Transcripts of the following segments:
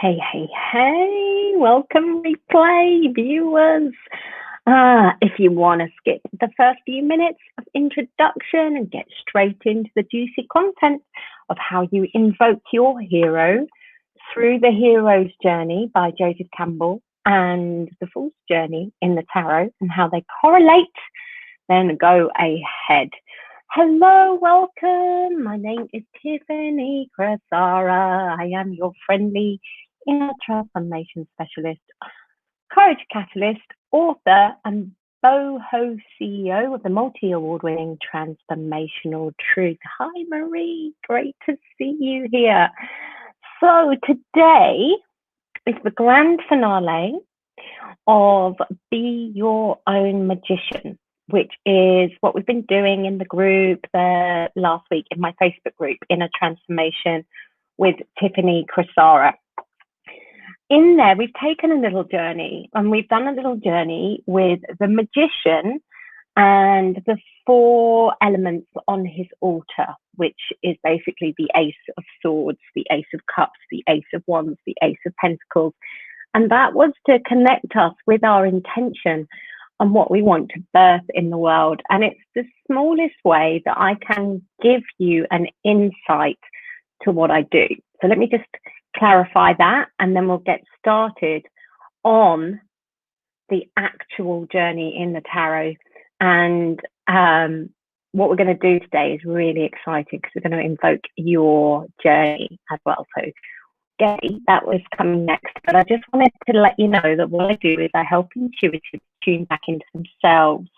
Hey, welcome replay viewers. If you want to skip the first few minutes of introduction and get straight into the juicy content of how you invoke your hero through the hero's journey by Joseph Campbell and the fool's journey in the tarot and how they correlate, then go ahead. Hello, welcome. My name is Tiffany Cressara. I am your friendly inner transformation specialist, courage catalyst, author, and boho CEO of the multi-award-winning Transformational Truth. Hi, Marie. Great to see you here. So today is the grand finale of Be Your Own Magician, which is what we've been doing in the group last week in my Facebook group, Inner Transformation with Tiffany Cressara. In there, we've taken a little journey and we've done a little journey with the magician and the 4 elements on his altar, which is basically the Ace of Swords, the Ace of Cups, the Ace of Wands, the Ace of Pentacles. And that was to connect us with our intention and what we want to birth in the world. And it's the smallest way that I can give you an insight to what I do. So let me just clarify that, and then we'll get started on the actual journey in the tarot. And what we're going to do today is really exciting because we're going to invoke your journey as well. So that was coming next, but I just wanted to let you know that what I do is I help intuitives tune back into themselves.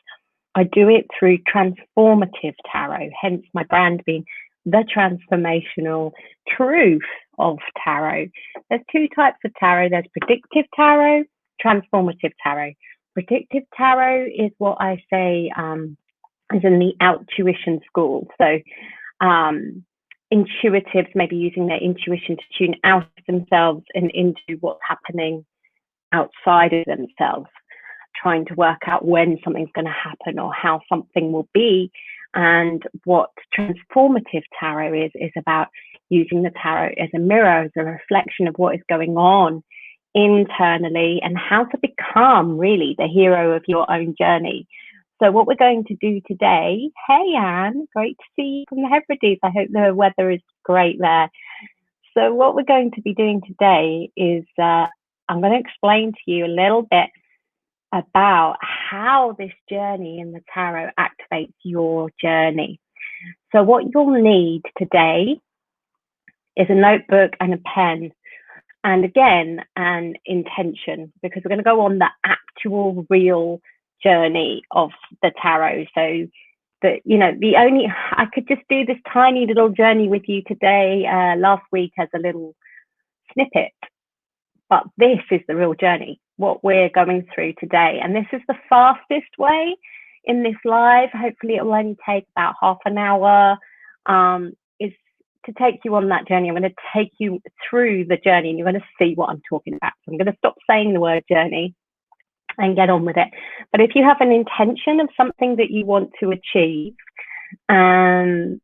I do it through transformative tarot, hence my brand being the transformational truth of tarot. There's 2 types of tarot. There's predictive tarot, transformative tarot. Predictive tarot is what I say is in the outtuition school. So intuitives maybe using their intuition to tune out of themselves and into what's happening outside of themselves, trying to work out when something's going to happen or how something will be. And what transformative tarot is about using the tarot as a mirror, as a reflection of what is going on internally and how to become really the hero of your own journey. So what we're going to do today, hey Anne, great to see you from the Hebrides. I hope the weather is great there. So what we're going to be doing today is I'm going to explain to you a little bit about how this journey in the tarot activates your journey. So what you'll need today is a notebook and a pen, and again, an intention, because we're going to go on the actual real journey of the tarot. So that, you know, I could just do this tiny little journey with you today, last week as a little snippet, but this is the real journey, what we're going through today. And this is the fastest way in this live. Hopefully it will only take about half an hour, is to take you on that journey. I'm going to take you through the journey and you're going to see what I'm talking about. So I'm going to stop saying the word journey and get on with it. But if you have an intention of something that you want to achieve, and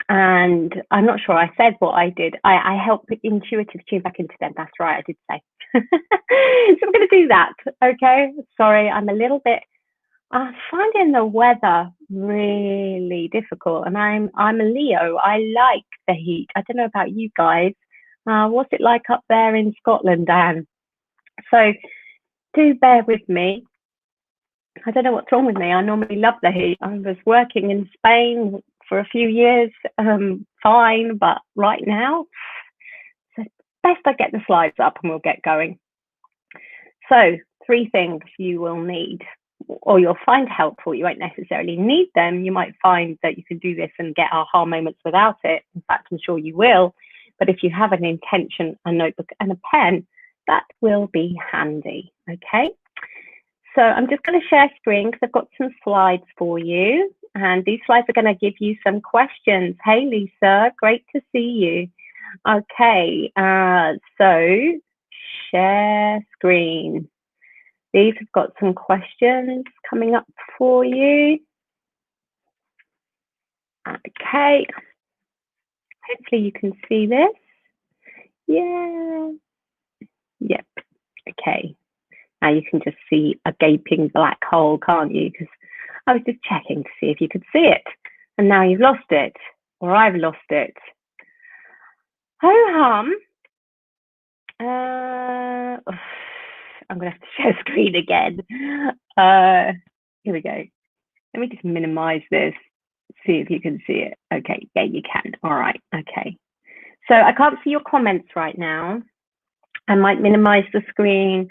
I'm not sure I said what I did. I help intuitive tune back into them. That's right, I did say. So I'm going to do that. Okay. Sorry, I'm a little bit. I'm finding the weather really difficult, and I'm a Leo. I like the heat. I don't know about you guys. What's it like up there in Scotland, Dan? So do bear with me. I don't know what's wrong with me. I normally love the heat. I was working in Spain for a few years, fine, but right now, so best I get the slides up and we'll get going. So 3 things you will need, or you'll find helpful. You won't necessarily need them. You might find that you can do this and get aha moments without it. In fact, I'm sure you will. But if you have an intention, a notebook and a pen, that will be handy. Okay. So I'm just going to share screen because I've got some slides for you. And these slides are going to give you some questions. Hey, Lisa, great to see you. Okay, so share screen. These have got some questions coming up for you. Okay, hopefully you can see this. Yeah. Okay, now you can just see a gaping black hole, can't you? Because I was just checking to see if you could see it. And now you've lost it, or I've lost it. Ho-hum. I'm going to have to share screen again. Here we go. Let me just minimize this, see if you can see it. Okay, yeah, you can. All right, okay. So I can't see your comments right now. I might minimize the screen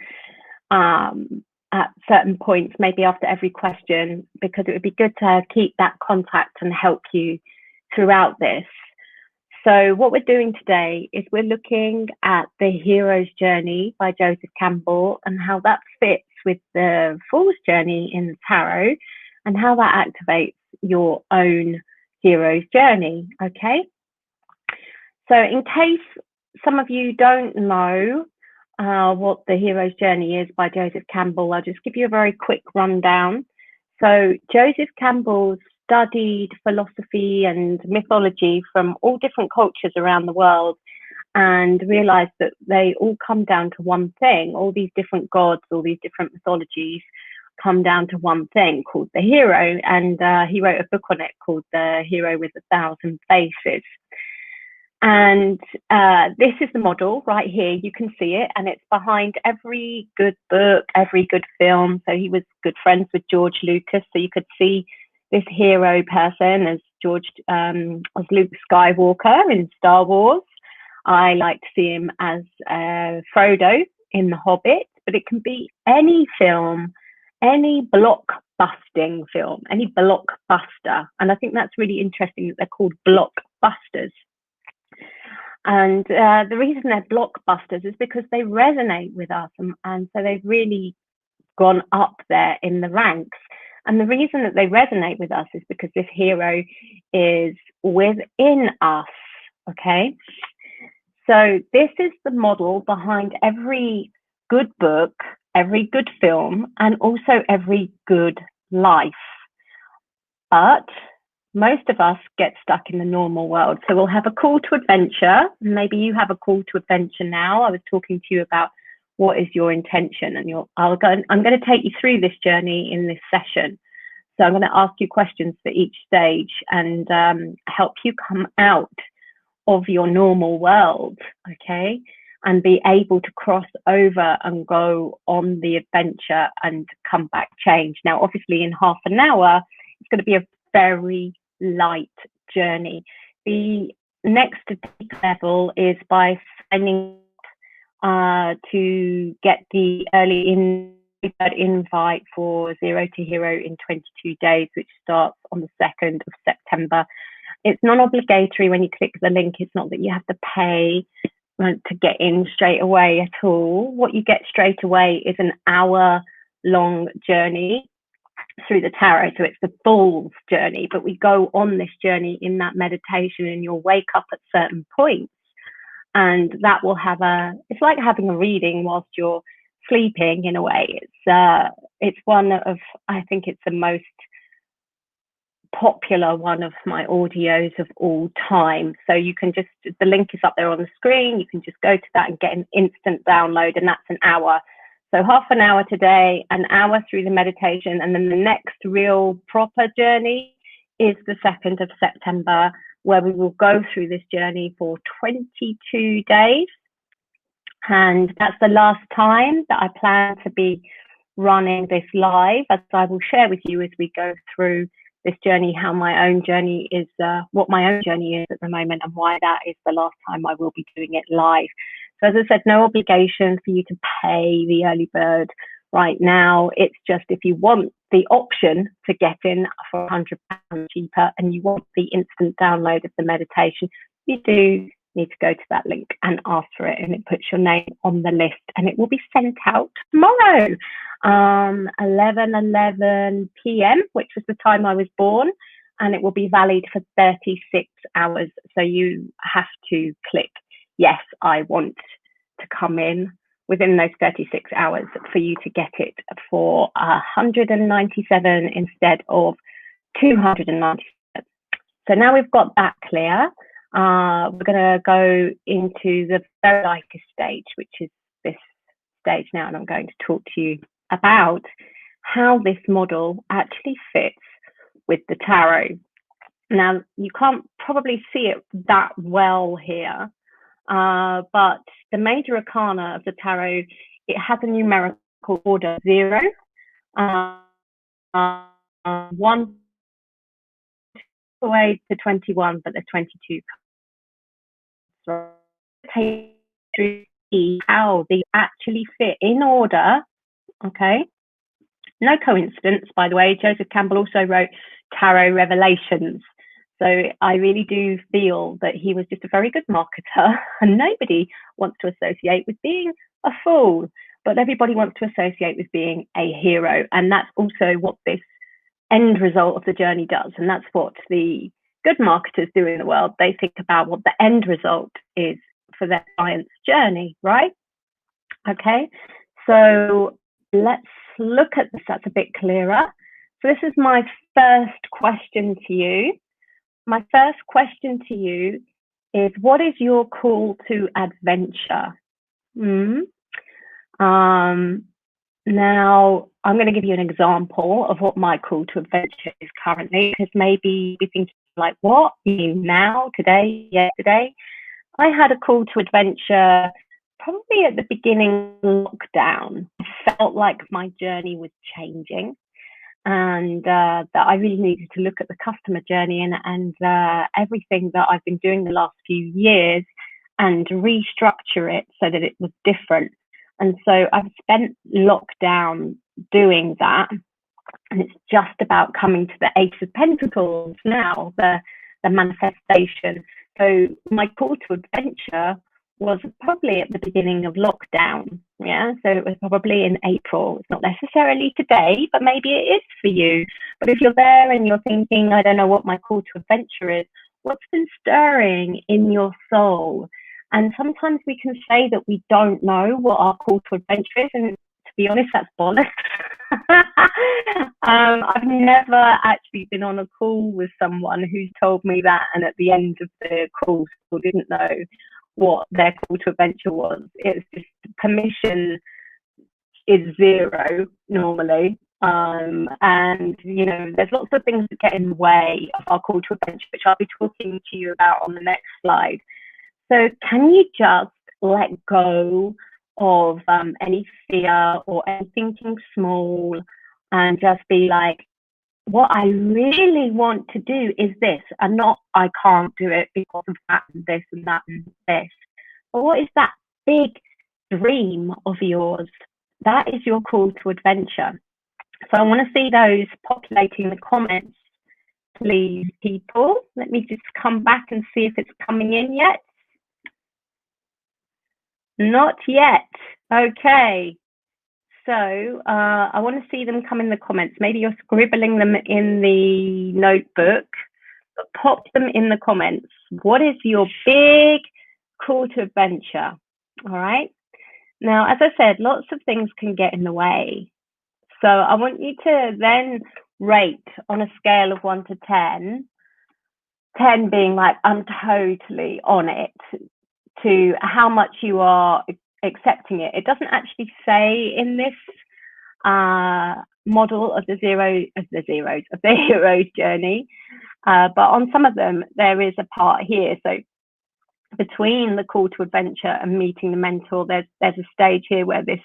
at certain points, maybe after every question, because it would be good to keep that contact and help you throughout this. So what we're doing today is we're looking at the hero's journey by Joseph Campbell and how that fits with the fool's journey in the tarot and how that activates your own hero's journey. Okay. So in case some of you don't know what the hero's journey is by Joseph Campbell, I'll just give you a very quick rundown. So Joseph Campbell studied philosophy and mythology from all different cultures around the world and realized that they all come down to one thing. All these different gods, all these different mythologies come down to one thing called the hero. And he wrote a book on it called The Hero with 1,000 Faces. And this is the model right here. You can see it, and it's behind every good book, every good film. So he was good friends with George Lucas, so you could see this hero person as Luke Skywalker in Star Wars. I like to see him as Frodo in The Hobbit, but it can be any film, any blockbusting film, any blockbuster. And I think that's really interesting that they're called blockbusters. And the reason they're blockbusters is because they resonate with us. And so they've really gone up there in the ranks. And the reason that they resonate with us is because this hero is within us. Okay. So this is the model behind every good book, every good film, and also every good life. But most of us get stuck in the normal world. So we'll have a call to adventure. Maybe you have a call to adventure now. I was talking to you about what is your intention, and I'm going to take you through this journey in this session. So I'm going to ask you questions for each stage and help you come out of your normal world, okay? And be able to cross over and go on the adventure and come back changed. Now, obviously in half an hour, it's going to be a very light journey. The next deep level is by signing to get the early invite for Zero to Hero in 22 days, which starts on the 2nd of September. It's non-obligatory when you click the link. It's not that you have to pay to get in straight away at all. What you get straight away is an hour-long journey through the tarot. So it's the fool's journey, but we go on this journey in that meditation, and you'll wake up at certain points, and that will it's like having a reading whilst you're sleeping in a way. It's one of, I think it's the most popular one of my audios of all time. So you can the link is up there on the screen. You can just go to that and get an instant download, and that's an hour. So half an hour today, an hour through the meditation, and then the next real proper journey is the 2nd of September, where we will go through this journey for 22 days. And that's the last time that I plan to be running this live, as I will share with you as we go through this journey, how my own journey is, what my own journey is at the moment, and why that is the last time I will be doing it live. So as I said, no obligation for you to pay the early bird right now. It's just if you want the option to get in for £100 cheaper and you want the instant download of the meditation, you do need to go to that link and ask for it, and it puts your name on the list, and it will be sent out tomorrow, 11:11 p.m., which was the time I was born, and it will be valid for 36 hours. So you have to click, yes, I want to come in within those 36 hours for you to get it for 197 instead of 297. So now we've got that clear. We're going to go into the very lightest stage, which is this stage now, and I'm going to talk to you about how this model actually fits with the tarot. Now, you can't probably see it that well here, but the major arcana of the tarot, it has a numerical order 0, 1 away to 21, but there's 22 how they actually fit in order. Okay, no coincidence, by the way. Joseph Campbell also wrote Tarot Revelations, so I really do feel that he was just a very good marketer, and nobody wants to associate with being a fool, but everybody wants to associate with being a hero, and that's also what this end result of the journey does, and that's what the good marketers do in the world. They think about what the end result is for their client's journey, right? Okay, so let's look at this. That's a bit clearer. So this is my first question to you. My first question to you is, what is your call to adventure? Now, I'm going to give you an example of what my call to adventure is currently, because maybe we think like, what? You now, today, yesterday? I had a call to adventure probably at the beginning of lockdown. I felt like my journey was changing, and that I really needed to look at the customer journey and everything that I've been doing the last few years and restructure it so that it was different. And so I've spent lockdown doing that, and it's just about coming to the Ace of Pentacles now, the manifestation. So my call to adventure was probably at the beginning of lockdown. Yeah, so it was probably in April. It's not necessarily today, but maybe it is for you. But if you're there and you're thinking, I don't know what my call to adventure is, what's been stirring in your soul? And sometimes we can say that we don't know what our call to adventure is, and to be honest, that's bollocks. I've never actually been on a call with someone who's told me that, and at the end of the call, still didn't know what their call to adventure was. It's just permission is 0 normally. And, you know, there's lots of things that get in the way of our call to adventure, which I'll be talking to you about on the next slide. So can you just let go of any fear or any thinking small, and just be like, what I really want to do is this, and not I can't do it because of that and this and that and this. But what is that big dream of yours? That is your call to adventure. So I want to see those populating the comments, please, people. Let me just come back and see if it's coming in yet. Not yet. Okay. So I want to see them come in the comments. Maybe you're scribbling them in the notebook, but pop them in the comments. What is your big call to adventure? All right. Now, as I said, lots of things can get in the way. So I want you to then rate on a scale of 1 to 10, 10 being like, I'm totally on it, to how much you are accepting it. It doesn't actually say in this model of the hero's journey, but on some of them there is a part here. So between the call to adventure and meeting the mentor, there's a stage here where this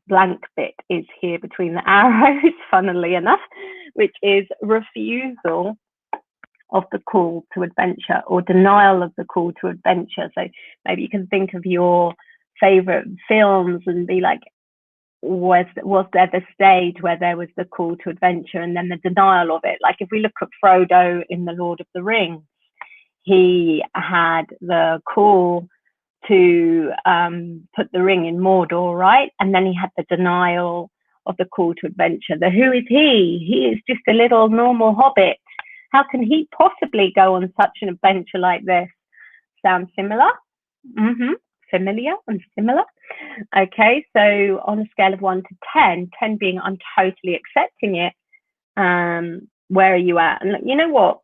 blank bit is here between the arrows, funnily enough, which is refusal of the call to adventure, or denial of the call to adventure. So maybe you can think of your favorite films and be like, was there the stage where there was the call to adventure and then the denial of it? Like if we look at Frodo in The Lord of the Rings, he had the call to put the ring in Mordor, right? And then he had the denial of the call to adventure. Who is he? He is just a little normal hobbit. How can he possibly go on such an adventure like this? Sound similar? Familiar and similar. Okay, so on a scale of 1 to 10, 10 being I'm totally accepting it, where are you at? And you know what?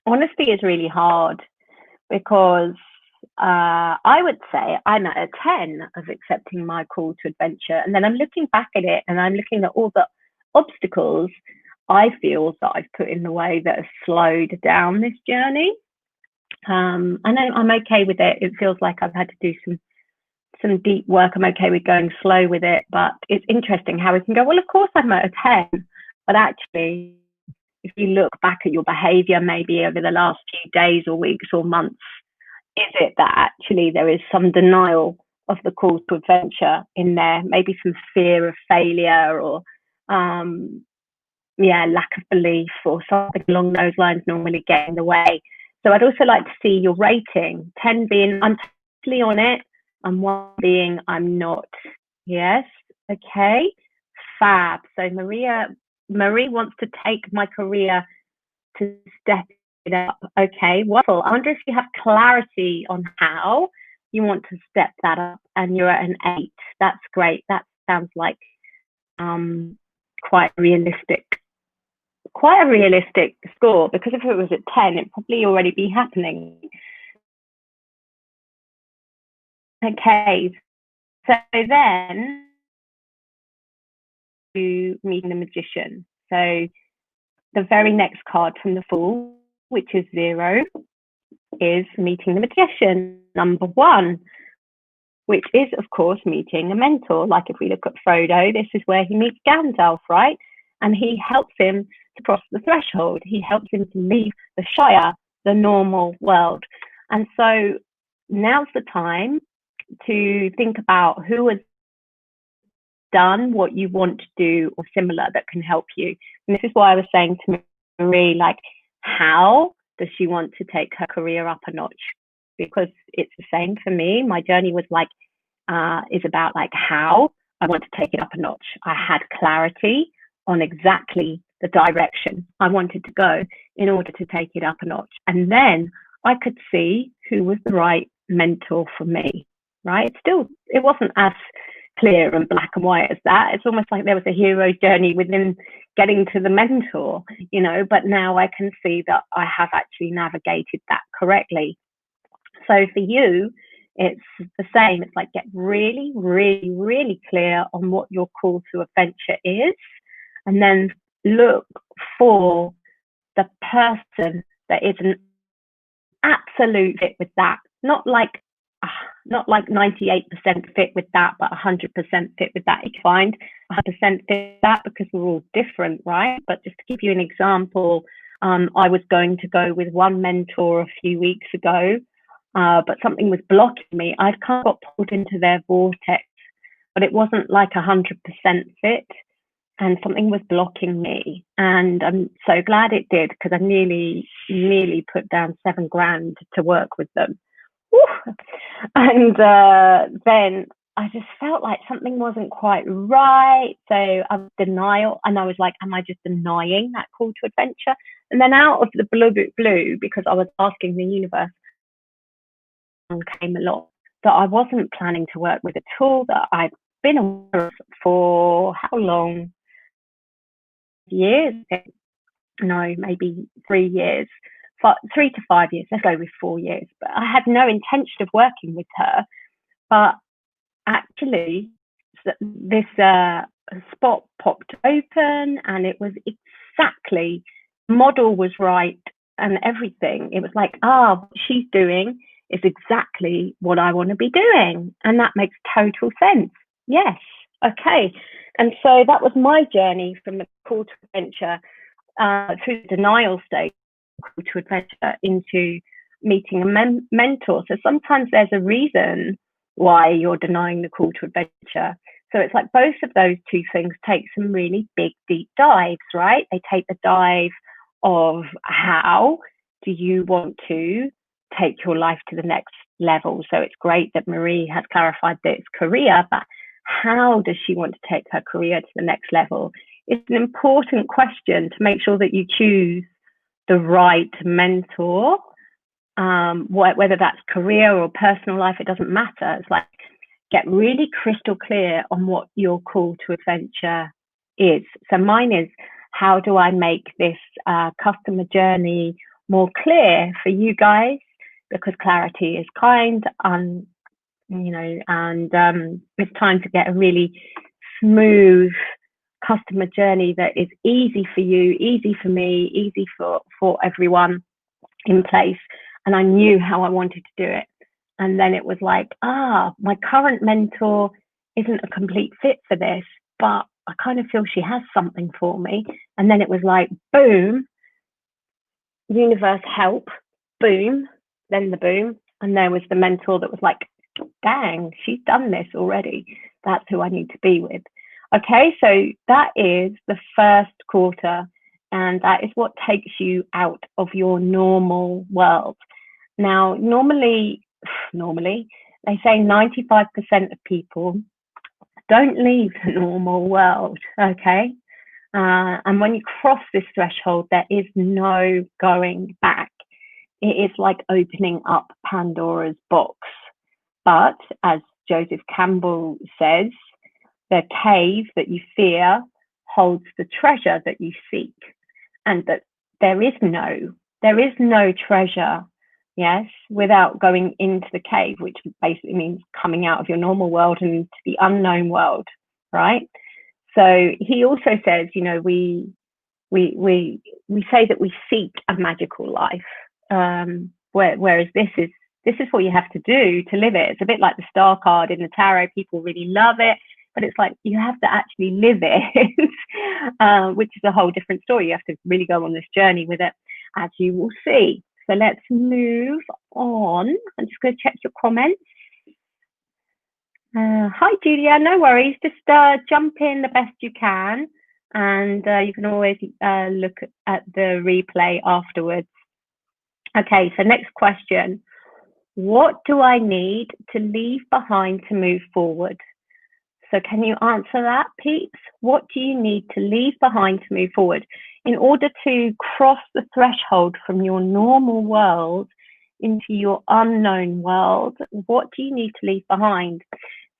Honesty is really hard, because I would say I'm at a 10 of accepting my call to adventure. And then I'm looking back at it and I'm looking at all the obstacles I feel that I've put in the way that have slowed down this journey. And I'm okay with it. It feels like I've had to do some deep work. I'm okay with going slow with it, but it's interesting how we can go, well, of course I'm at a 10, but actually, if you look back at your behavior, maybe over the last few days or weeks or months, is it that actually there is some denial of the call to adventure in there? Maybe some fear of failure or, lack of belief or something along those lines normally get in the way. So I'd also like to see your rating, 10 being I'm totally on it and 1 being I'm not. Yes, okay, fab. So Marie wants to take my career to step it up. Okay, wonderful. I wonder if you have clarity on how you want to step that up, and you're at an 8. That's great. That sounds like quite a realistic score, because if it was at 10, it'd probably already be happening. Okay, so then to meeting the magician. So the very next card from the Fool, which is 0, is meeting the magician, number 1, which is, of course, meeting a mentor. Like if we look at Frodo, this is where he meets Gandalf, right? And he helps him to cross the threshold. He helps him to leave the Shire, the normal world. And so now's the time to think about who has done what you want to do or similar that can help you. And this is why I was saying to Marie, like, how does she want to take her career up a notch? Because it's the same for me. My journey was like, is about like how I want to take it up a notch. I had clarity on exactly the direction I wanted to go in order to take it up a notch. And then I could see who was the right mentor for me, right? It wasn't as clear and black and white as that. It's almost like there was a hero's journey within getting to the mentor, but now I can see that I have actually navigated that correctly. So for you, it's the same. It's like get really, really, really clear on what your call to adventure is, and then look for the person that is an absolute fit with that. Not like 98% fit with that, but 100% fit with that. You can find 100% fit that because we're all different, right? But just to give you an example, I was going to go with one mentor a few weeks ago, but something was blocking me. I kind of got pulled into their vortex, but it wasn't like 100% fit, and something was blocking me. And I'm so glad it did, because I nearly put down $7,000 to work with them. And then I just felt like something wasn't quite right. So I was denial, and I was like, am I just denying that call to adventure? And then out of the blue, because I was asking the universe, came along that I wasn't planning to work with at all, that I've been aware of for how long? Years? No, maybe 3 years. 3 to 5 years, let's go with 4 years. But I had no intention of working with her. But actually, this spot popped open, and it was exactly, model was right and everything. It was like, what she's doing is exactly what I want to be doing. And that makes total sense. Yes. Okay. And so that was my journey from the call to adventure through the denial stage, call to adventure, into meeting a mentor. So sometimes there's a reason why you're denying the call to adventure. So it's like both of those two things take some really big, deep dives, right? They take the dive of how do you want to take your life to the next level. So it's great that Marie has clarified that it's career, but how does she want to take her career to the next level? It's an important question to make sure that you choose the right mentor, whether that's career or personal life, it doesn't matter. It's like, get really crystal clear on what your call to adventure is. So mine is, how do I make this customer journey more clear for you guys? because clarity is kind, and it's time to get a really smooth customer journey that is easy for you, easy for me, easy for everyone in place. And I knew how I wanted to do it. And then it was like, my current mentor isn't a complete fit for this, but I kind of feel she has something for me. And then it was like, boom, universe help, boom, then the boom. And there was the mentor that was like, dang, she's done this already. That's who I need to be with. Okay, so that is the first quarter, and that is what takes you out of your normal world. Now, normally, they say 95% of people don't leave the normal world, okay? And when you cross this threshold, there is no going back. It is like opening up Pandora's box. But as Joseph Campbell says, the cave that you fear holds the treasure that you seek, and that there is no treasure, yes, without going into the cave, which basically means coming out of your normal world and into the unknown world, right? So he also says, we say that we seek a magical life, whereas this is what you have to do to live it. It's a bit like the star card in the tarot. People really love it, but it's like you have to actually live it, which is a whole different story. You have to really go on this journey with it, as you will see. So let's move on. I'm just going to check your comments. Hi, Julia. No worries. Just jump in the best you can, and you can always look at the replay afterwards. Okay, so next question. What do I need to leave behind to move forward? So can you answer that, peeps? What do you need to leave behind to move forward? In order to cross the threshold from your normal world into your unknown world, what do you need to leave behind?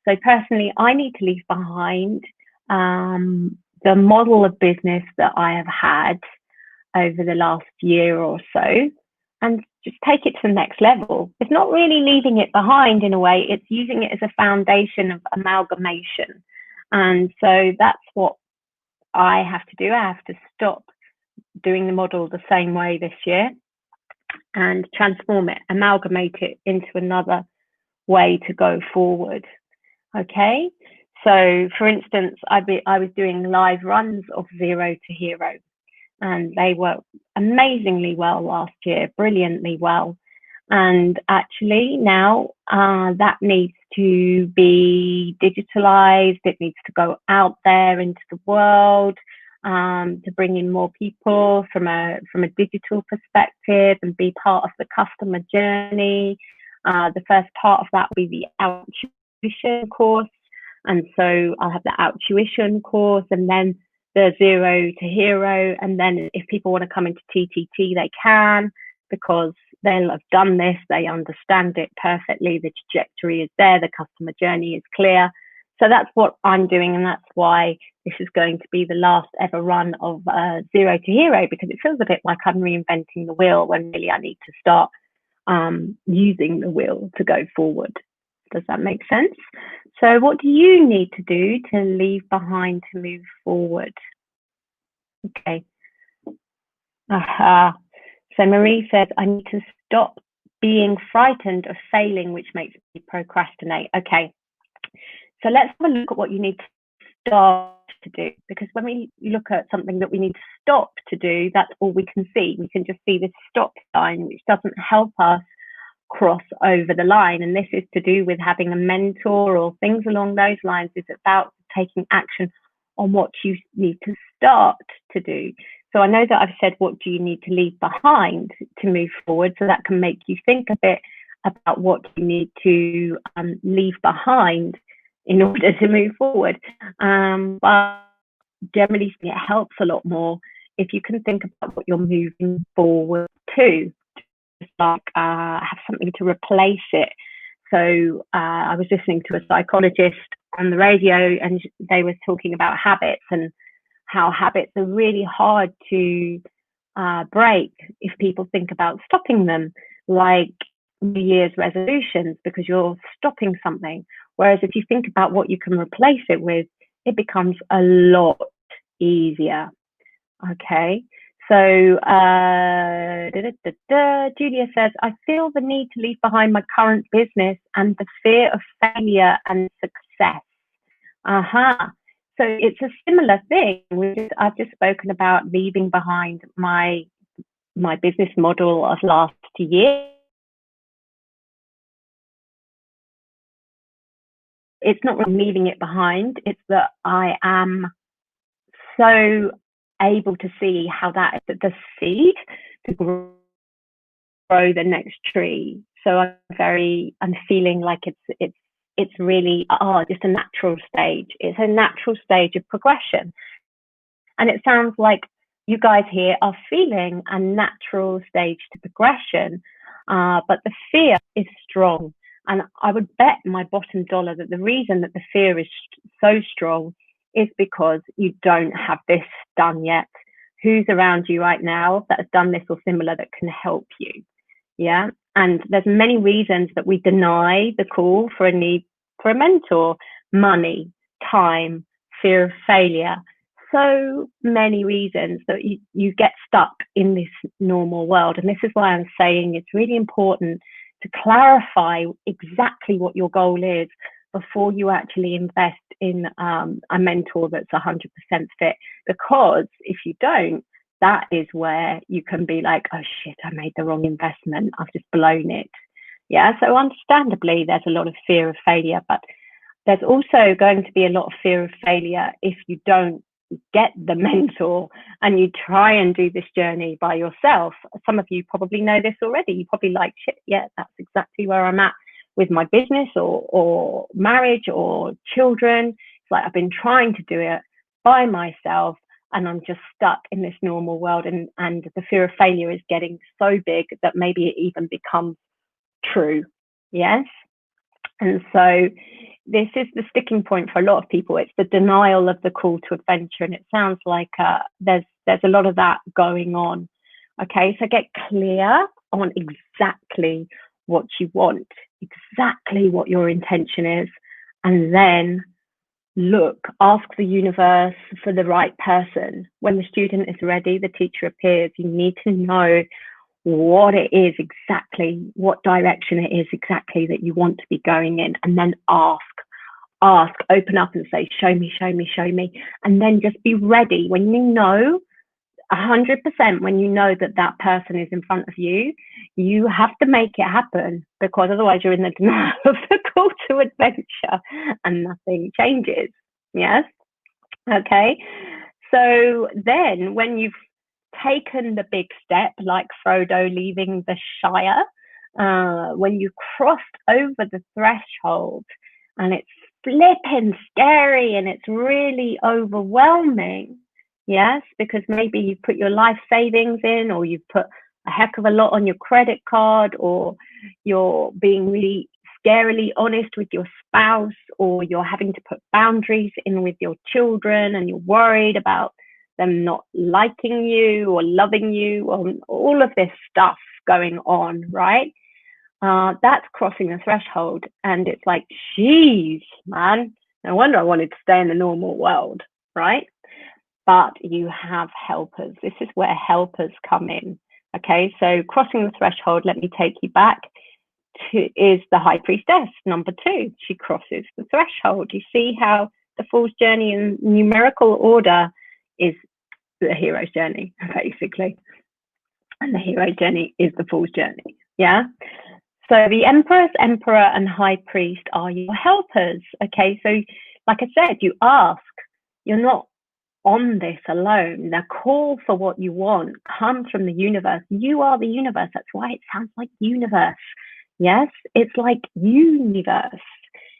So personally, I need to leave behind the model of business that I have had over the last year or so, and just take it to the next level. It's not really leaving it behind in a way, it's using it as a foundation of amalgamation. And so that's what I have to do. I have to stop doing the model the same way this year and transform it, amalgamate it into another way to go forward. Okay, so for instance, I was doing live runs of Zero to Hero, and they worked amazingly well last year, brilliantly well. And actually now that needs to be digitalized. It needs to go out there into the world to bring in more people from a digital perspective and be part of the customer journey. The first part of that will be the outtuition course. And so I'll have the outtuition course, and then the Zero to Hero. And then if people want to come into TTT, they can, because they'll have done this, they understand it perfectly, the trajectory is there, the customer journey is clear. So that's what I'm doing, and that's why this is going to be the last ever run of Zero to Hero, because it feels a bit like I'm reinventing the wheel when really I need to start using the wheel to go forward. Does that make sense? So what do you need to do to leave behind to move forward? Okay. So Marie said, I need to stop being frightened of failing, which makes me procrastinate. Okay. So let's have a look at what you need to start to do, because when we look at something that we need to stop to do, that's all we can see. We can just see this stop sign, which doesn't help us cross over the line. And this is to do with having a mentor or things along those lines. It's about taking action on what you need to start to do. So I know that I've said, what do you need to leave behind to move forward? So that can make you think a bit about what you need to leave behind in order to move forward. But generally speaking, it helps a lot more if you can think about what you're moving forward to. Just like have something to replace it. So I was listening to a psychologist on the radio, and they were talking about habits and how habits are really hard to break if people think about stopping them. Like New Year's resolutions because you're stopping something. Whereas if you think about what you can replace it with, it becomes a lot easier. Okay. So Julia says, I feel the need to leave behind my current business and the fear of failure and success. So it's a similar thing. I've just spoken about leaving behind my business model of last year. It's not really leaving it behind. It's that I am so able to see how that is the seed to grow the next tree. So I'm feeling like it's really just a natural stage. It's a natural stage of progression. And it sounds like you guys here are feeling a natural stage to progression, but the fear is strong. And I would bet my bottom dollar that the reason that the fear is so strong is because you don't have this done yet. Who's around you right now that has done this or similar that can help you? Yeah. And there's many reasons that we deny the call for a need for a mentor: money, time, fear of failure. So many reasons that you get stuck in this normal world. And this is why I'm saying it's really important to clarify exactly what your goal is before you actually invest in a mentor that's 100% fit. Because if you don't, that is where you can be like, oh shit, I made the wrong investment. I've just blown it. Yeah. So understandably, there's a lot of fear of failure, but there's also going to be a lot of fear of failure if you don't get the mentor and you try and do this journey by yourself. Some of you probably know this already. You probably like, shit, yeah, that's exactly where I'm at with my business or marriage or children. It's like I've been trying to do it by myself and I'm just stuck in this normal world, and the fear of failure is getting so big that maybe it even becomes true. Yes. And so this is the sticking point for a lot of people. It's the denial of the call to adventure. And it sounds like there's a lot of that going on. Okay, so get clear on exactly what you want, exactly what your intention is, and then ask the universe for the right person. When the student is ready, the teacher appears. You need to know what it is exactly, what direction it is exactly that you want to be going in, and then ask, open up and say, show me, and then just be ready. When you know 100%, when you know that person is in front of you, you have to make it happen, because otherwise you're in the denial of the call to adventure and nothing changes. Yes. Okay. So then when you've taken the big step, like Frodo leaving the Shire, when you crossed over the threshold and it's flipping scary and it's really overwhelming, yes, because maybe you've put your life savings in, or you've put a heck of a lot on your credit card, or you're being really scarily honest with your spouse, or you're having to put boundaries in with your children and you're worried about them not liking you or loving you, or all of this stuff going on, right? That's crossing the threshold. And it's like, geez, man, no wonder I wanted to stay in the normal world, right? But you have helpers. This is where helpers come in. Okay, so crossing the threshold, let me take you back is the High Priestess, number 2. She crosses the threshold. You see how the Fool's Journey in numerical order is the hero's journey, basically. And the hero journey is the Fool's Journey. Yeah. So the Empress, Emperor, and High Priest are your helpers. Okay. So like I said, you ask, you're not on this alone. The call for what you want comes from the universe. You are the universe. That's why it sounds like universe. Yes. It's like universe.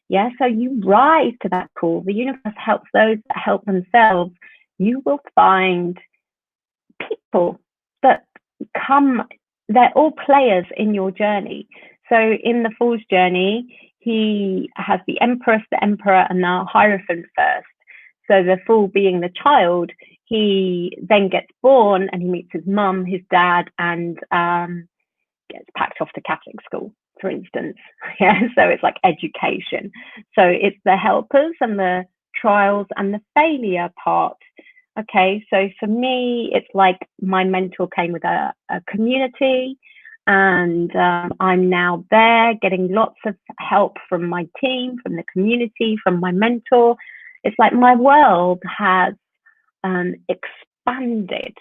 Yeah. So you rise to that call. The universe helps those that help themselves. You will find people that come, they're all players in your journey. So in the Fool's Journey, he has the Empress, the Emperor, and the Hierophant first. So the Fool being the child, he then gets born and he meets his mum, his dad, and gets packed off to Catholic school. for instance. Yeah, so it's like education. So it's the helpers and the trials and the failure part. Okay, so for me, it's like my mentor came with a community, and I'm now there getting lots of help from my team, from the community, from my mentor. It's like my world has expanded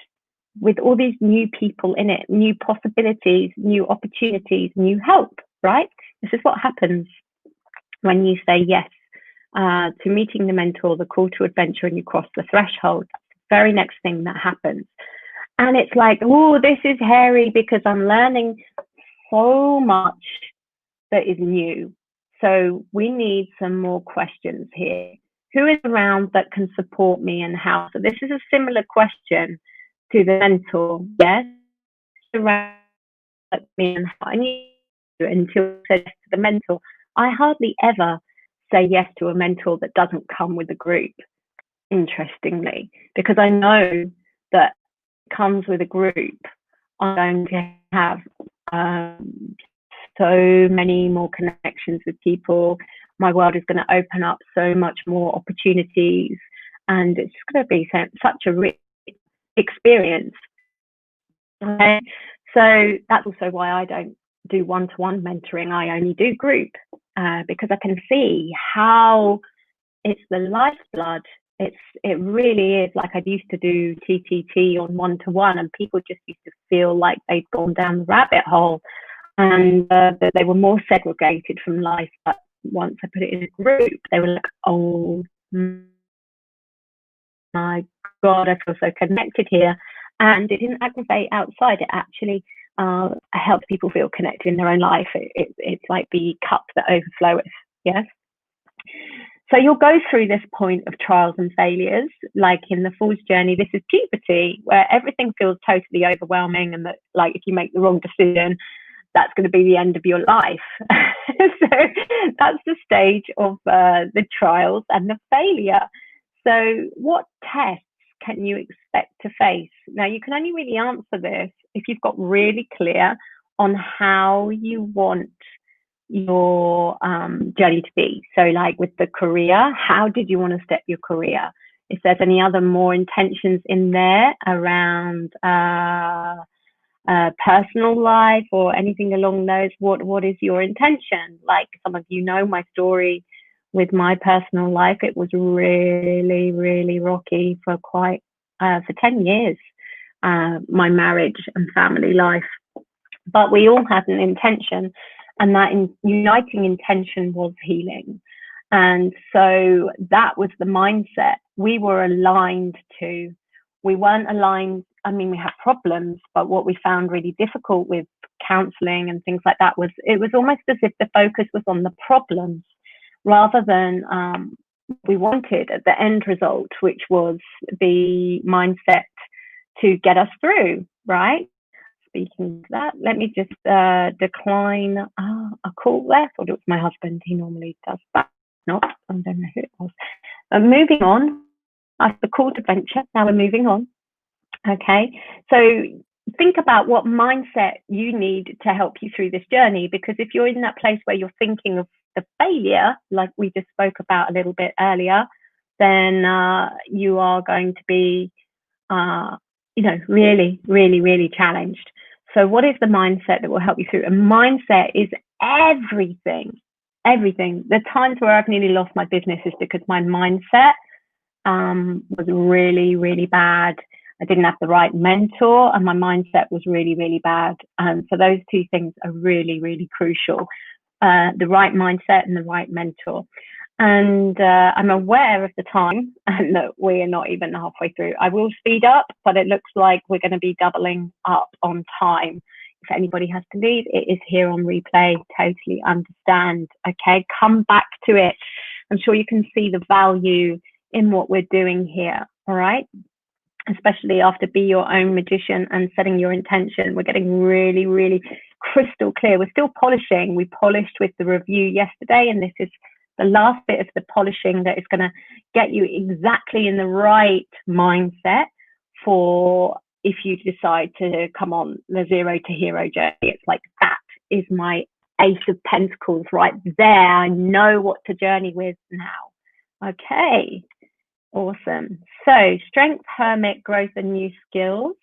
with all these new people in it, new possibilities, new opportunities, new help, right? This is what happens when you say yes to meeting the mentor, the call to adventure, and you cross the threshold. That's the very next thing that happens. And it's like, oh, this is hairy because I'm learning so much that is new. So we need some more questions here. Who is around that can support me and how? So this is a similar question to the mentor. Yes, around me and how. And until I said to the mentor, I hardly ever say yes to a mentor that doesn't come with a group, interestingly, because I know that it comes with a group. I'm going to have so many more connections with people. My world is going to open up so much more opportunities, and it's going to be such a rich experience. Okay, so that's also why I don't do one-to-one mentoring. I only do group because I can see how it's the lifeblood. It really is. Like I used to do TTT on one-to-one, and people just used to feel like they'd gone down the rabbit hole, and that they were more segregated from life. But once I put it in a group, they were like, oh my God, I feel so connected here. And it didn't aggravate outside. It actually helped people feel connected in their own life. It's like the cup that overflows. Yes. So you'll go through this point of trials and failures, like in the Fool's Journey. This is puberty, where everything feels totally overwhelming, and that, like, if you make the wrong decision, that's going to be the end of your life. So that's the stage of the trials and the failure. So what tests can you expect to face? Now, you can only really answer this if you've got really clear on how you want your journey to be. So like with the career, how did you want to step your career? If there's any other more intentions in there around personal life or anything along those, what is your intention? Like some of you know my story with my personal life. It was really, really rocky for for 10 years, my marriage and family life. But we all had an intention, and that uniting intention was healing. And so that was the mindset we were aligned to. We weren't aligned. I mean, we had problems, but what we found really difficult with counseling and things like that was it was almost as if the focus was on the problems rather than we wanted at the end result, which was the mindset to get us through, right? Speaking of that, let me just decline a call there. I thought it was my husband. He normally does that. Not, I don't know who it was. Moving on. That's the call to adventure. Now we're moving on. Okay. So think about what mindset you need to help you through this journey, because if you're in that place where you're thinking of the failure, like we just spoke about a little bit earlier, then you are going to be, really, really, really challenged. So what is the mindset that will help you through? A mindset is everything, everything. The times where I've nearly lost my business is because my mindset was really, really bad. I didn't have the right mentor, and my mindset was really, really bad. So those two things are really, really crucial. The right mindset and the right mentor. And I'm aware of the time and that we are not even halfway through. I will speed up, but it looks like we're going to be doubling up on time. If anybody has to leave, it is here on replay. Totally understand. Okay, come back to it. I'm sure you can see the value in what we're doing here. All right. Especially after Be Your Own Magician and setting your intention. We're getting really, really crystal clear. We're still polishing. We polished with the review yesterday, and this is the last bit of the polishing that is going to get you exactly in the right mindset for if you decide to come on the Zero to Hero journey. It's like that is my Ace of Pentacles right there. I know what to journey with now. Okay, awesome. So strength, hermit, growth, and new skills.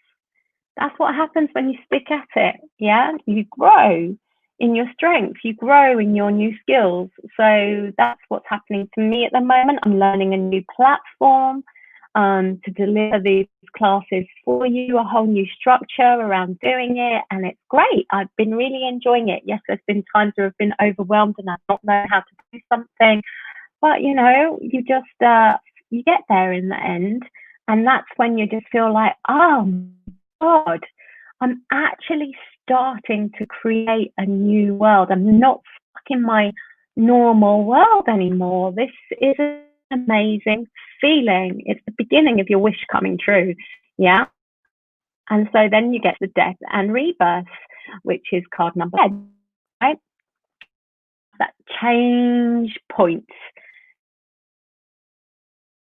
That's what happens when you stick at it. Yeah, you grow in your strength, you grow in your new skills. So that's what's happening to me at the moment. I'm learning a new platform to deliver these classes for you, a whole new structure around doing it, and it's great. I've been really enjoying it. Yes, there's been times where I've been overwhelmed and I've not known how to do something, but you know, you just you get there in the end, and that's when you just feel like, oh God, I'm actually starting to create a new world. I'm not stuck in my normal world anymore. This is an amazing feeling. It's the beginning of your wish coming true. Yeah. And so then you get the death and rebirth, which is card number 10, right? That change point.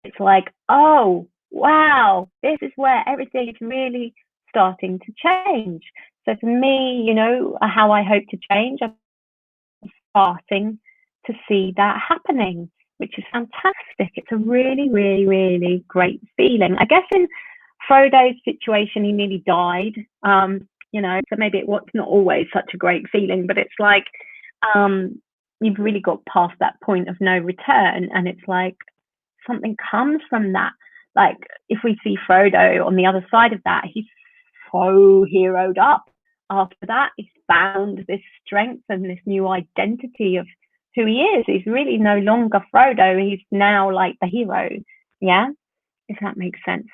It's like, oh, wow, this is where everything is really starting to change. So for me, you know, how I hope to change, I'm starting to see that happening, which is fantastic. It's a really, really, really great feeling. I guess in Frodo's situation, he nearly died, you know, so maybe it was not always such a great feeling, but it's like you've really got past that point of no return, and it's like something comes from that. Like if we see Frodo on the other side of that, he's so heroed up. After that, he's found this strength and this new identity of who he is. He's really no longer Frodo. He's now like the hero. Yeah, if that makes sense.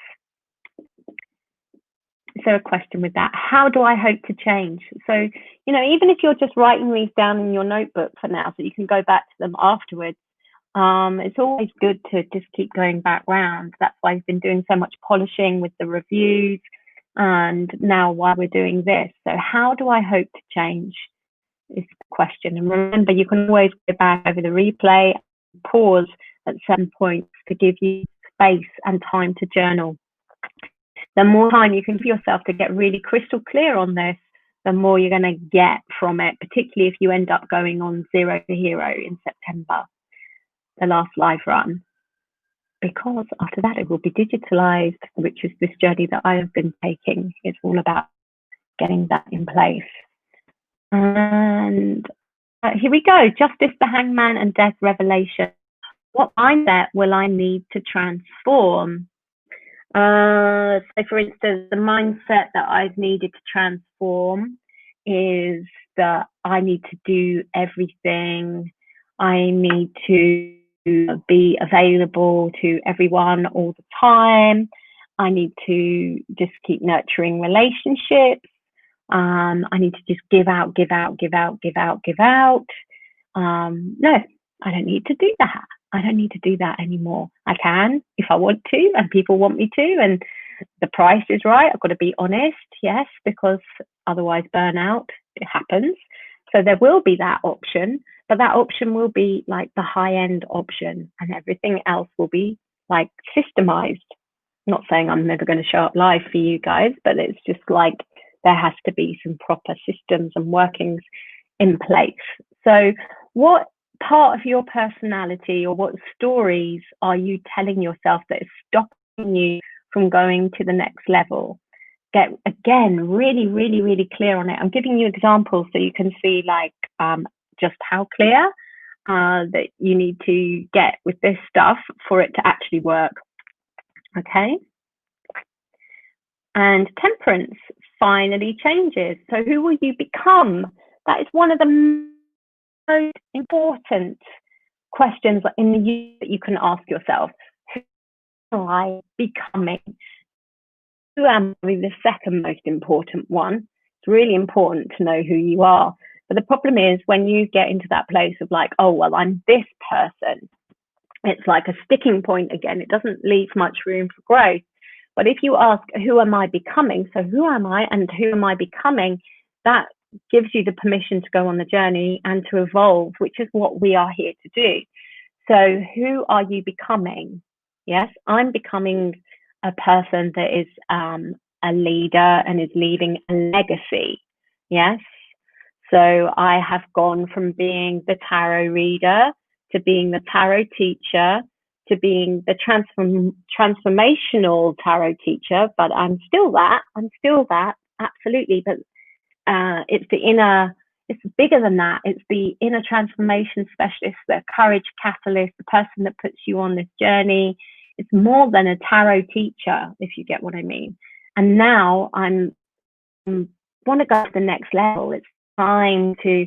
So a question with that, how do I hope to change? So, you know, even if you're just writing these down in your notebook for now, so you can go back to them afterwards, it's always good to just keep going back round. That's why I've been doing so much polishing with the reviews, and now why we're doing this. So how do I hope to change is the question. And remember, you can always go back over the replay, pause at certain points to give you space and time to journal. The more time you can give yourself to get really crystal clear on this, the more you're going to get from it, particularly if you end up going on Zero to Hero in September, the last live run, because after that it will be digitalized, which is this journey that I have been taking. It's all about getting that in place. And here we go. Justice, the Hangman, and Death revelation. What mindset will I need to transform? So for instance, the mindset that I've needed to transform is that I need to do everything. I need to be available to everyone all the time. I need to just keep nurturing relationships. I need to just give out. No, I don't need to do that. I don't need to do that anymore. I can if I want to, and people want me to, and the price is right. I've got to be honest, yes, because otherwise burnout, it happens. So there will be that option, but that option will be like the high-end option, and everything else will be like systemized. I'm not saying I'm never going to show up live for you guys, but it's just like there has to be some proper systems and workings in place. So what part of your personality or what stories are you telling yourself that is stopping you from going to the next level? Get, again, really, really, really clear on it. I'm giving you examples so you can see like just how clear that you need to get with this stuff for it to actually work. Okay. And temperance finally changes. So who will you become? That is one of the most important questions in the year that you can ask yourself. Who am I becoming? Who am I? The second most important one. It's really important to know who you are. But the problem is when you get into that place of like, oh, well, I'm this person, it's like a sticking point again. It doesn't leave much room for growth. But if you ask, who am I becoming? So who am I and who am I becoming? That gives you the permission to go on the journey and to evolve, which is what we are here to do. So who are you becoming? Yes, I'm becoming a person that is a leader and is leaving a legacy. Yes. So I have gone from being the tarot reader to being the tarot teacher to being the transformational tarot teacher, but I'm still that, absolutely. But it's the inner, it's bigger than that. It's the inner transformation specialist, the courage catalyst, the person that puts you on this journey. It's more than a tarot teacher, if you get what I mean. And now I want to go to the next level. It's time to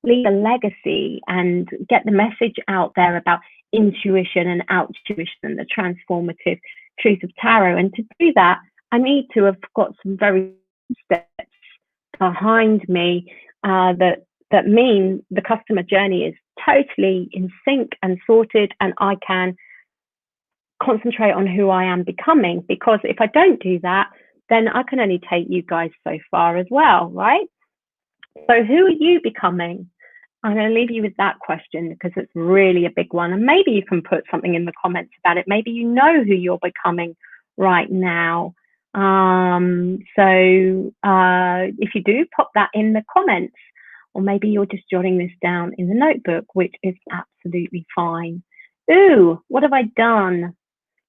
leave a legacy and get the message out there about intuition and outuition, the transformative truth of tarot. And to do that, I need to have got some very steps behind me that mean the customer journey is totally in sync and sorted, and I can concentrate on who I am becoming. Because if I don't do that, then I can only take you guys so far as well, right? So who are you becoming? I'm going to leave you with that question because it's really a big one. And maybe you can put something in the comments about it. Maybe you know who you're becoming right now. So if you do, pop that in the comments. Or maybe you're just jotting this down in the notebook, which is absolutely fine. Ooh, what have I done?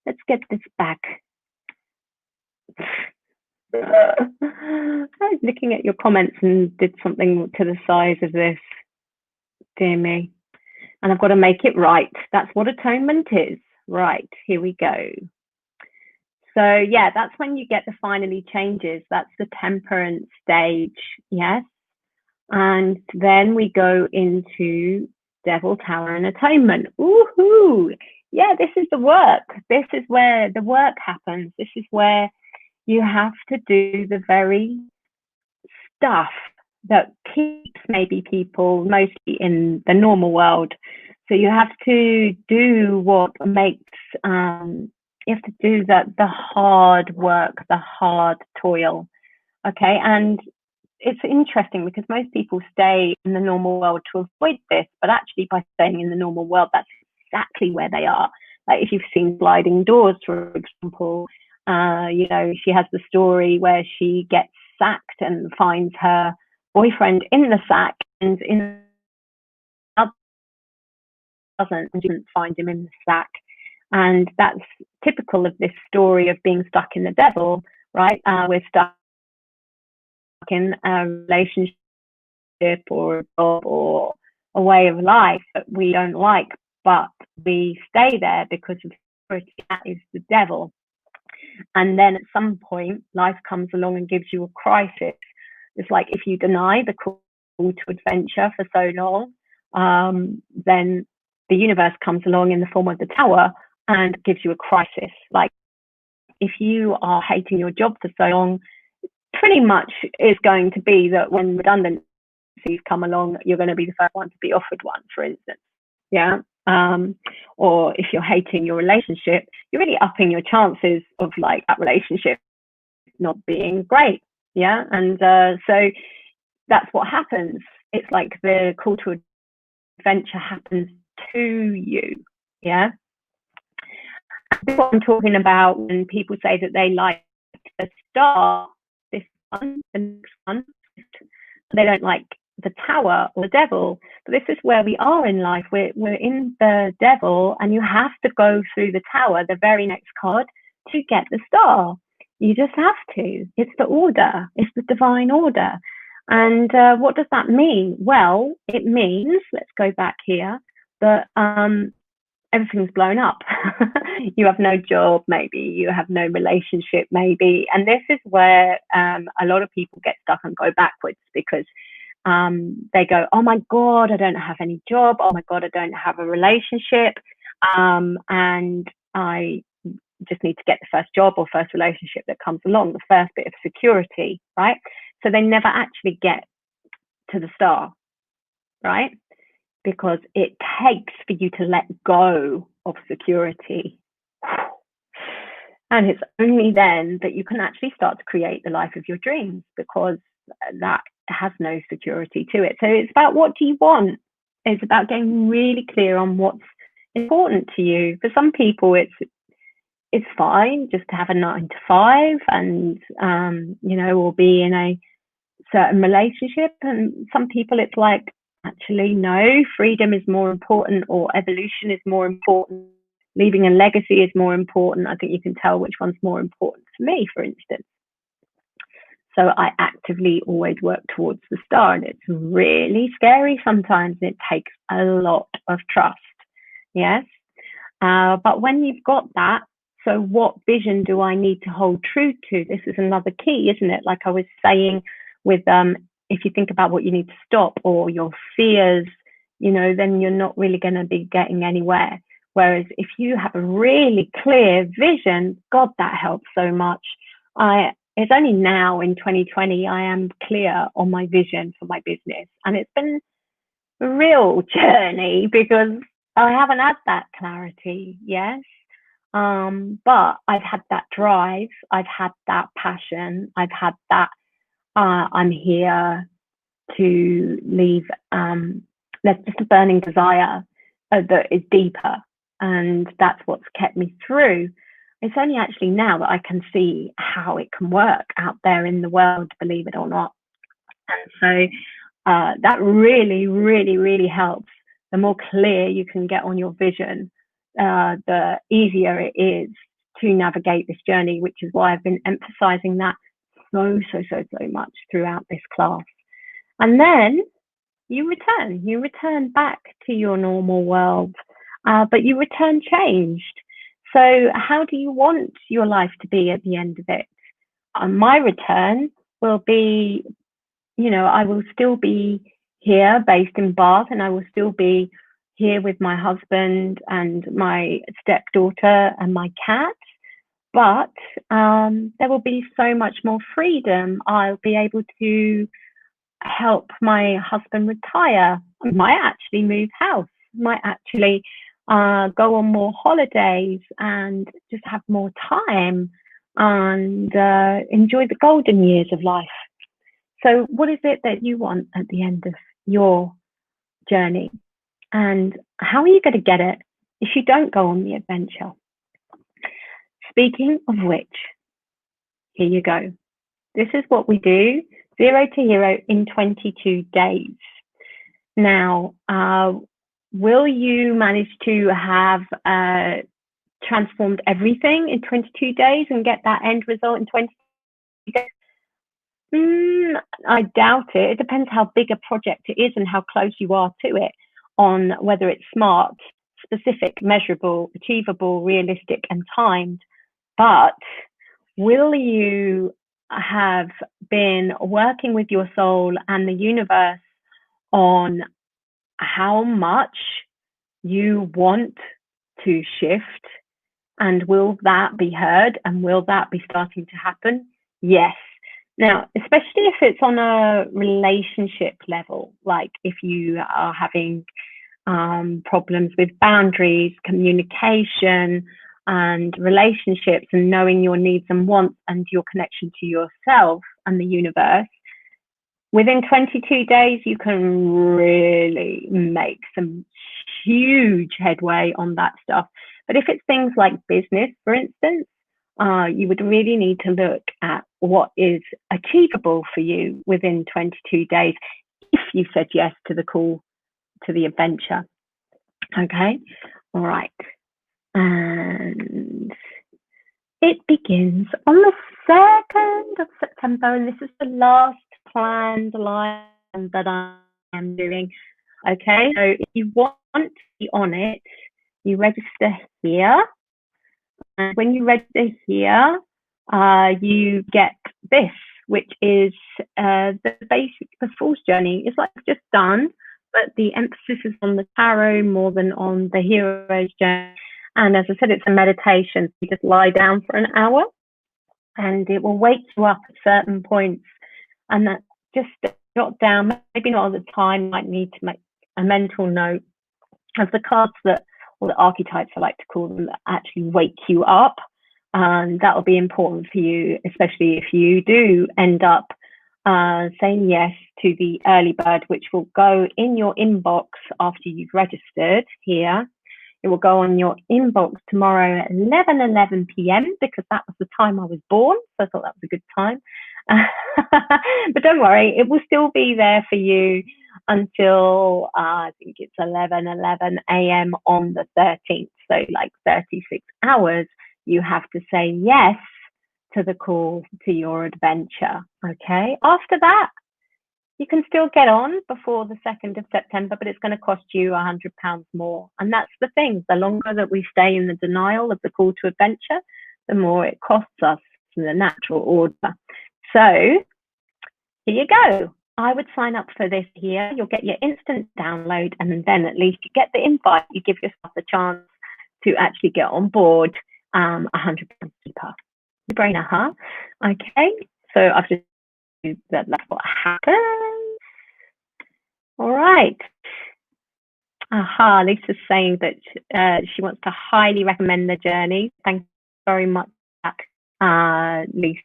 Let's get this back. I was looking at your comments and did something to the size of this. Dear me. And I've got to make it right. That's what atonement is. Right, here we go. So yeah, that's when you get the finally changes. That's the temperance stage, yes. And then we go into Devil, Tower, and Atonement. Woohoo! Yeah, this is the work. This is where the work happens. This is where you have to do the very stuff that keeps maybe people mostly in the normal world. So you have to do what makes, you have to do the hard work, the hard toil. Okay, and it's interesting because most people stay in the normal world to avoid this, but actually by staying in the normal world, that's exactly where they are. Like if you've seen Sliding Doors, for example, you know, she has the story where she gets sacked and finds her boyfriend in the sack, and in doesn't find him in the sack. And that's typical of this story of being stuck in the devil, right? We're stuck in a relationship or a job or a way of life that we don't like, but we stay there because of security. That is the devil. And then at some point, life comes along and gives you a crisis. It's like if you deny the call to adventure for so long, then the universe comes along in the form of the tower and gives you a crisis. Like if you are hating your job for so long, pretty much is going to be that when redundancies come along, you're going to be the first one to be offered one, for instance. Yeah. Or if you're hating your relationship, you're really upping your chances of like that relationship not being great. Yeah. And so that's what happens. It's like the call to adventure happens to you. Yeah. That's what I'm talking about when people say that they like the star, this one, the next one. They don't like the tower or the devil. But this is where we are in life. We're in the devil, and you have to go through the tower, the very next card, to get the star. You just have to. It's the order. It's the divine order. And what does that mean? Well, it means, let's go back here, that everything's blown up. You have no job, maybe. You have no relationship, maybe. And this is where a lot of people get stuck and go backwards because they go, oh my God, I don't have any job. Oh my God, I don't have a relationship. And I just need to get the first job or first relationship that comes along, the first bit of security, right? So they never actually get to the star, right? Because it takes for you to let go of security. And it's only then that you can actually start to create the life of your dreams, because that has no security to it. So it's about, what do you want? It's about getting really clear on what's important to you. For some people, it's fine just to have a 9 to 5 and, you know, or be in a certain relationship, and some people it's like, actually no, freedom is more important, or evolution is more important, leaving a legacy is more important. I think you can tell which one's more important for me, for instance. So I actively always work towards the star, and it's really scary sometimes. It takes a lot of trust. Yes. But when you've got that, so what vision do I need to hold true to? This is another key, isn't it? Like I was saying with, if you think about what you need to stop, or your fears, then you're not really going to be getting anywhere. Whereas if you have a really clear vision, God, that helps so much. It's only now in 2020 I am clear on my vision for my business, and it's been a real journey because I haven't had that clarity. Yes. But I've had that drive, I've had that passion, I've had that I'm here to leave there's just a burning desire that is deeper, and that's what's kept me through. It's only actually now that I can see how it can work out there in the world, believe it or not. And so that really, really, really helps. The more clear you can get on your vision, the easier it is to navigate this journey, which is why I've been emphasizing that so much throughout this class. And then you return back to your normal world, but you return changed. So how do you want your life to be at the end of it? My return will be, I will still be here based in Bath, and I will still be here with my husband and my stepdaughter and my cat. But there will be so much more freedom. I'll be able to help my husband retire. I might actually move house, might actually go on more holidays and just have more time and enjoy the golden years of life. So what is it that you want at the end of your journey? And how are you going to get it if you don't go on the adventure? Speaking of which, here you go. This is what we do, 0 to hero in 22 days. Now, will you manage to have transformed everything in 22 days and get that end result in 22 days? I doubt it. It depends how big a project it is and how close you are to it, on whether it's smart, specific, measurable, achievable, realistic, and timed. But will you have been working with your soul and the universe on how much you want to shift? And will that be heard? And will that be starting to happen? Yes. Now, especially if it's on a relationship level, like if you are having problems with boundaries, communication, and relationships, and knowing your needs and wants and your connection to yourself and the universe, within 22 days, you can really make some huge headway on that stuff. But if it's things like business, for instance, you would really need to look at what is achievable for you within 22 days if you said yes to the call to the adventure. Okay, all right. And it begins on the 2nd of September, and this is the last planned line that I am doing. Okay, so if you want to be on it, you register here. And when you register here, you get this, which is the Fool's Journey. It's like just done, but the emphasis is on the tarot more than on the hero's journey. And as I said, it's a meditation. You just lie down for an hour, and it will wake you up at certain points. And that just jot down, maybe not all the time, might need to make a mental note of the cards that, or the archetypes I like to call them, that actually wake you up. And that will be important for you, especially if you do end up saying yes to the early bird, which will go in your inbox after you've registered here. It will go on your inbox tomorrow at 11 p.m. because that was the time I was born. So I thought that was a good time. But don't worry, it will still be there for you until I think it's 11 a.m. on the 13th. So like 36 hours, you have to say yes to the call to your adventure. Okay. After that, you can still get on before the 2nd of September, but it's going to cost you £100 more. And that's the thing. The longer that we stay in the denial of the call to adventure, the more it costs us in the natural order. So here you go. I would sign up for this here. You'll get your instant download, and then at least you get the invite. You give yourself the chance to actually get on board £100 cheaper. No-brainer, huh? Okay. So I've just that's what happens. All right. Aha, Lisa's saying that she wants to highly recommend the journey. Thank you very much, Lisa.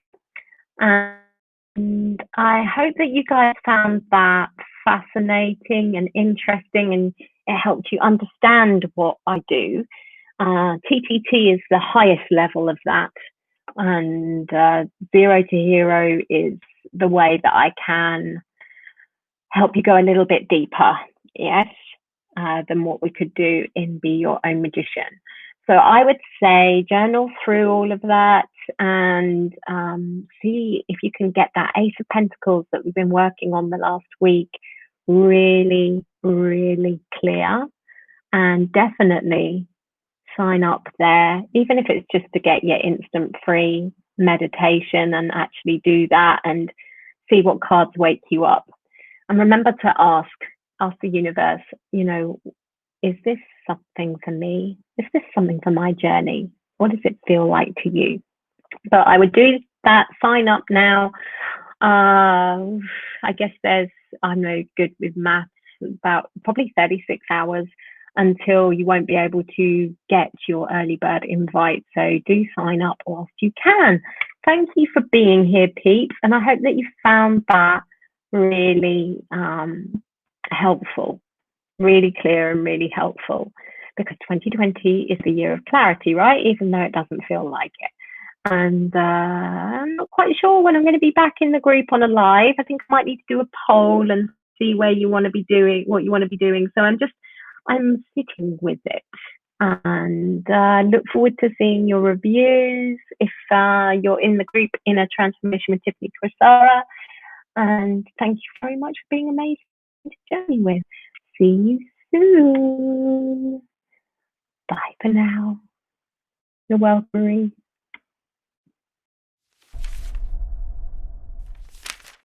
And I hope that you guys found that fascinating and interesting, and it helped you understand what I do. TTT is the highest level of that, and Zero to Hero is the way that I can help you go a little bit deeper, yes, than what we could do in Be Your Own Magician. So I would say journal through all of that and see if you can get that Ace of Pentacles that we've been working on the last week really, really clear, and definitely sign up there, even if it's just to get your instant free meditation and actually do that and see what cards wake you up. And remember to ask the universe, you know, is this something for me? Is this something for my journey? What does it feel like to you? So I would do that, sign up now. I guess I'm no good with maths, about probably 36 hours until you won't be able to get your early bird invite. So do sign up whilst you can. Thank you for being here, peeps. And I hope that you found that really helpful, really clear and really helpful, because 2020 is the year of clarity, right? Even though it doesn't feel like it. And I'm not quite sure when I'm going to be back in the group on a live. I think I might need to do a poll and see where you want to be doing, what you want to be doing. So I'm sitting with it, and look forward to seeing your reviews if you're in the group Inner Transformation with Tiffany Cressara. And thank you very much for being amazing to journey with. See you soon. Bye for now. You're welcome, Marie.